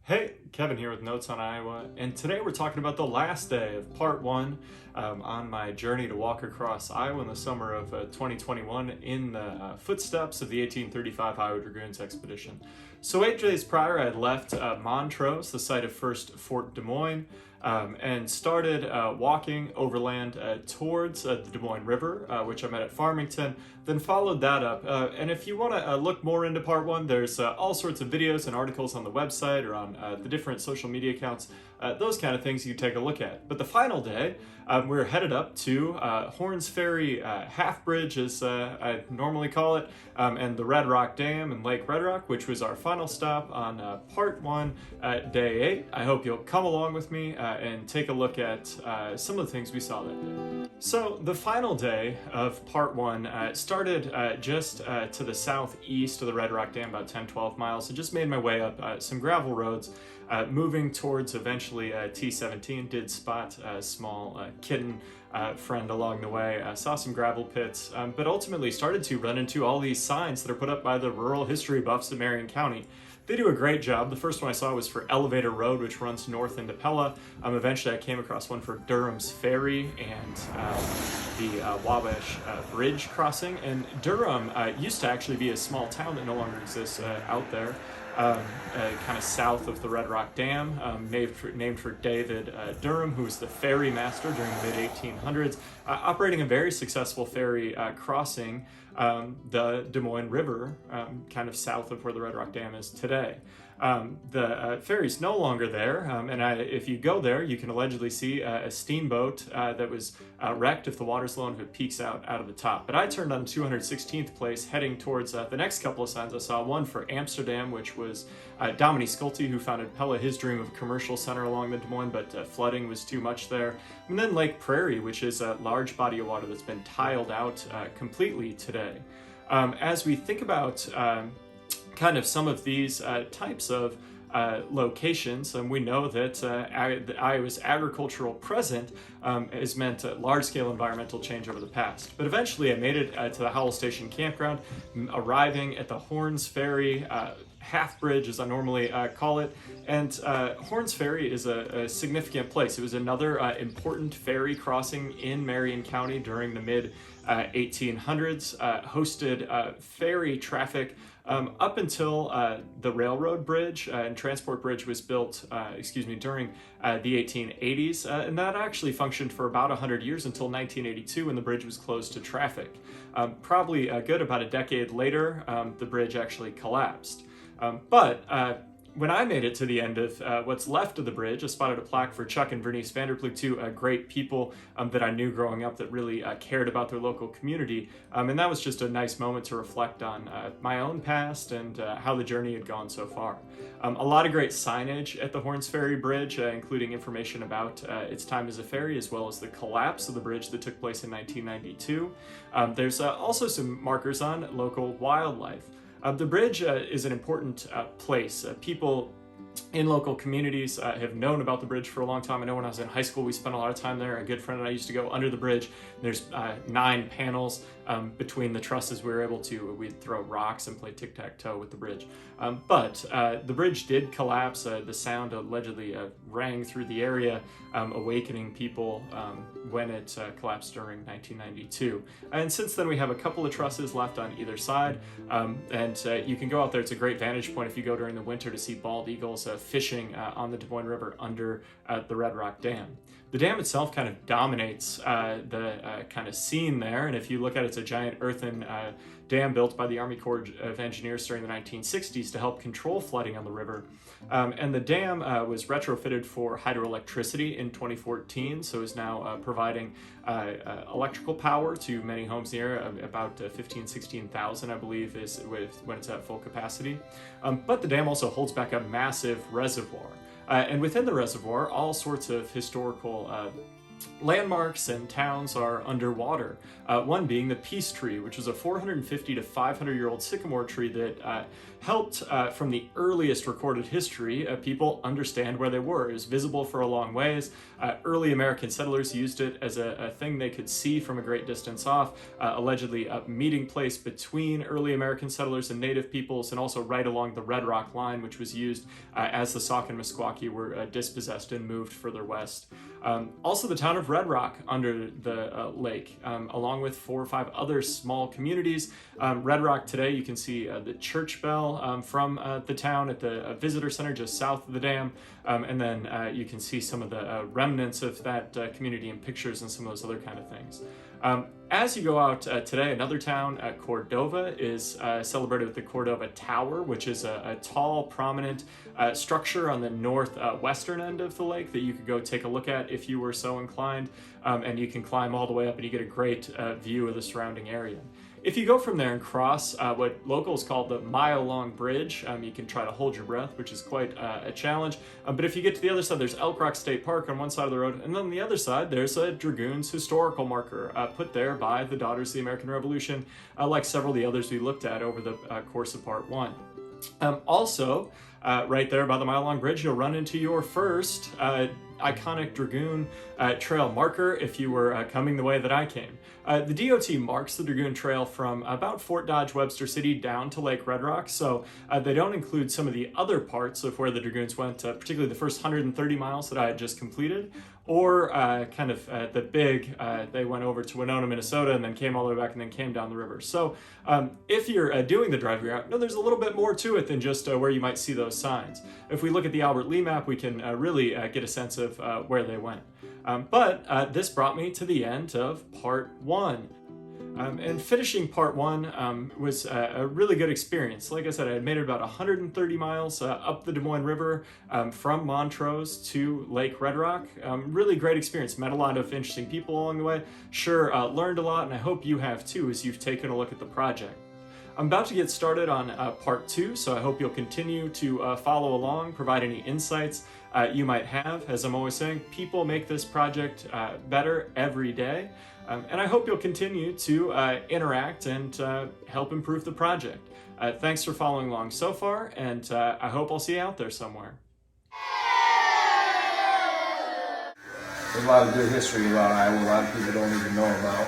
Hey, Kevin here with Notes on Iowa, and today we're talking about the last day of part one on my journey to walk across Iowa in the summer of 2021 in the footsteps of the 1835 Iowa Dragoons expedition. So 8 days prior, I had left Montrose, the site of first Fort Des Moines, and started walking overland towards the Des Moines River, which I met at Farmington, then followed that up. And if you want to look more into part one, there's all sorts of videos and articles on the website or on the different social media accounts, those kind of things you can take a look at. But the final day, we're headed up to Horns Ferry Half Bridge, as I normally call it, and the Red Rock Dam and Lake Red Rock, which was our final stop on part one, day 8. I hope you'll come along with me and take a look at some of the things we saw that day. So the final day of part one started just to the southeast of the Red Rock Dam, about 10-12 miles, and just made my way up some gravel roads, moving towards eventually T17. Did spot a small kitten friend along the way, saw some gravel pits, but ultimately started to run into all these signs that are put up by the rural history buffs of Marion County. They do a great job. The first one I saw was for Elevator Road, which runs north into Pella. Eventually I came across one for Durham's Ferry and the Wabash Bridge crossing. And Durham used to actually be a small town that no longer exists out there, kind of south of the Red Rock Dam, named for David Durham, who was the ferry master during the mid-1800s, operating a very successful ferry crossing the Des Moines River, kind of south of where the Red Rock Dam is today. The ferry's no longer there, if you go there, you can allegedly see a steamboat that was wrecked if the water's low and if it peeks out of the top. But I turned on 216th place, heading towards the next couple of signs. I saw one for Amsterdam, which was Dominique Schulte, who founded Pella, his dream of a commercial center along the Des Moines, but flooding was too much there. And then Lake Prairie, which is a large body of water that's been tiled out completely today. As we think about kind of some of these types of locations, and we know that Iowa's agricultural present has meant large-scale environmental change over the past. But eventually I made it to the Howell Station Campground, arriving at the Horns Ferry Half Bridge, as I normally call it. And Horns Ferry is a significant place. It was another important ferry crossing in Marion County during the mid-1800s, hosted ferry traffic up until the railroad bridge and transport bridge was built, during the 1880s, and that actually functioned for about 100 years until 1982, when the bridge was closed to traffic. Probably a good about a decade later, the bridge actually collapsed. But when I made it to the end of what's left of the bridge, I spotted a plaque for Chuck and Bernice Vanderploeg, two great people that I knew growing up that really cared about their local community. And that was just a nice moment to reflect on my own past and how the journey had gone so far. A lot of great signage at the Horns Ferry Bridge, including information about its time as a ferry, as well as the collapse of the bridge that took place in 1992. There's also some markers on local wildlife. The bridge is an important place. People in local communities have known about the bridge for a long time. I know when I was in high school, we spent a lot of time there. A good friend and I used to go under the bridge. There's 9 panels between the trusses. We'd throw rocks and play tic-tac-toe with the bridge. But the bridge did collapse. The sound allegedly rang through the area, awakening people when it collapsed during 1992. And since then, we have a couple of trusses left on either side. And you can go out there. It's a great vantage point if you go during the winter to see bald eagles fishing on the Des Moines River under the Red Rock Dam. The dam itself kind of dominates the kind of scene there, and if you look at it, it's a giant earthen dam built by the Army Corps of Engineers during the 1960s to help control flooding on the river. And the dam was retrofitted for hydroelectricity in 2014, so is now providing electrical power to many homes in the area. About 16,000, I believe, is when it's at full capacity. But the dam also holds back a massive reservoir. And within the reservoir, all sorts of historical Landmarks and towns are underwater, one being the Peace Tree, which is a 450 to 500-year-old sycamore tree that helped, from the earliest recorded history, people understand where they were. It was visible for a long ways. Early American settlers used it as a thing they could see from a great distance off, allegedly a meeting place between early American settlers and native peoples, and also right along the Red Rock line, which was used as the Sauk and Meskwaki were dispossessed and moved further west. Also the town of Red Rock under the lake, along with 4 or 5 other small communities. Red Rock today, you can see the church bell from the town at the visitor center just south of the dam, and then you can see some of the remnants of that community in pictures and some of those other kind of things. As you go out today, another town, Cordova, is celebrated with the Cordova Tower, which is a tall, prominent structure on the northwestern end of the lake that you could go take a look at if you were so inclined, and you can climb all the way up and you get a great view of the surrounding area. If you go from there and cross what locals call the mile-long bridge, you can try to hold your breath, which is quite a challenge. But if you get to the other side, there's Elk Rock State Park on one side of the road, and then on the other side, there's a Dragoons historical marker put there by the Daughters of the American Revolution, like several of the others we looked at over the course of Part 1. Also, right there by the mile-long bridge, you'll run into your first iconic Dragoon trail marker if you were coming the way that I came. The DOT marks the Dragoon Trail from about Fort Dodge, Webster City down to Lake Red Rock, so they don't include some of the other parts of where the Dragoons went, particularly the first 130 miles that I had just completed, or kind of the big, they went over to Winona, Minnesota, and then came all the way back and then came down the river. So if you're doing the driving route, no, there's a little bit more to it than just where you might see those signs. If we look at the Albert Lee map, we can really get a sense of where they went. But this brought me to the end of Part 1. And finishing Part 1 was a really good experience. Like I said, I had made it about 130 miles up the Des Moines River from Montrose to Lake Red Rock. Really great experience. Met a lot of interesting people along the way. Sure, learned a lot, and I hope you have too as you've taken a look at the project. I'm about to get started on Part 2, so I hope you'll continue to follow along, provide any insights you might have. As I'm always saying, people make this project better every day. And I hope you'll continue to interact and help improve the project. Thanks for following along so far, and I hope I'll see you out there somewhere. There's a lot of good history about Iowa a lot of people don't even know about.